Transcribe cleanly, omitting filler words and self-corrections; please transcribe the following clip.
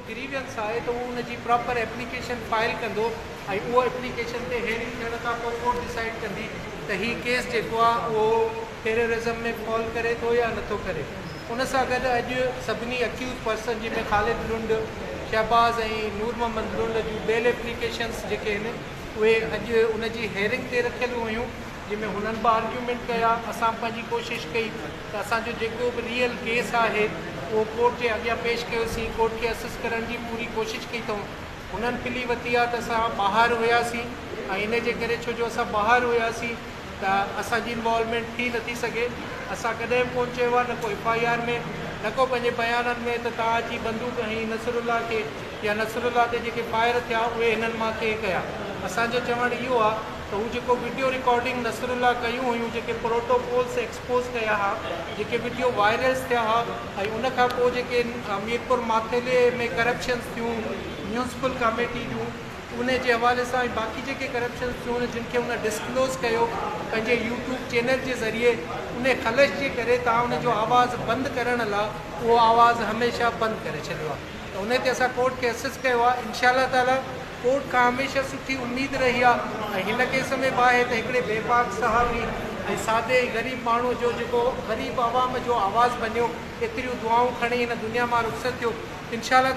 Grievance है तो उनकी प्रॉपर एप्लीकेशन फाइल कंदो ऐं उहो एप्लीकेशन ते हेयरिंग थियण खां पोइ कोर्ट डिसाइड कंदी त ही केस जेको आहे उहो टेररिज्म में फॉल करे थो या नथो करे। उन सां गॾु अॼु सभिनी अक्यूज़ पर्सन जंहिंमें ख़ालिद लुंड, शहबाज़ ऐं नूर मोहम्मद लुंड जूं बेल एप्लीकेशन्स जेके आहिनि उहे अॼु उनजी हेयरिंग ते रखियल हुयूं, जंहिंमें हुननि बि आर्ग्यूमेंट कया। असां पंहिंजी कोशिशि कई त असांजो जेको बि रियल केस आहे उहो कोर्ट जे अॻियां पेश कयोसीं, कोर्ट खे असिस करण जी पूरी कोशिशि कई अथऊं। हुननि प्ली वरिती आहे त असां ॿाहिरि हुयासीं ऐं इन जे करे छो जो असां ॿाहिरि हुयासीं त असांजी इन्वॉल्वमेंट थी नथी सघे। असां कॾहिं बि कोन चयो आहे, न को FIR में, न को पंहिंजे बयाननि में त तव्हां अची बंदूक हई नसरुल्ला खे या नसरुल्ला ते जेके फायर थिया उहे हिननि मां कंहिं कया। असांजो चवणु इहो आहे त हू जेको वीडियो रिकॉर्डिंग नसरुल्ला कयूं हुयूं, जेके प्रोटोकॉल्स एक्सपोज कया हुआ, जेके वीडियो वायरल्स थिया हुआ ऐं उन खां पोइ जेके मीरपुर माथेले में करप्शन्स थियूं म्यूनसिपल कमेटी जूं, उन जे हवाले सां ऐं बाक़ी जेके करप्शन्स थियूं जिन खे उन डिस्क्लोज़ कयो पंहिंजे यूट्यूब चैनल जे ज़रिए, उन ख़लश जे करे तव्हां उनजो आवाज़ु बंदि करण लाइ उहो आवाज़ु हमेशह बंदि करे छॾियो आहे। त उन ते असां कोर्ट खे असिस कयो आहे। इंशाअल्लाह ताला कोर्ट खां हमेशह सुठी उम्मीद रही आहे ऐं हिन केस में बि आहे त हिकिड़े बेपाक सहाबी ऐं सादे ग़रीब माण्हू जो जेको ग़रीब आवाम जो आवाज़ु बनियो, एतिरियूं दुआऊं खणी हिन दुनिया मां रुख़सत थियो। इंशाअल्लाह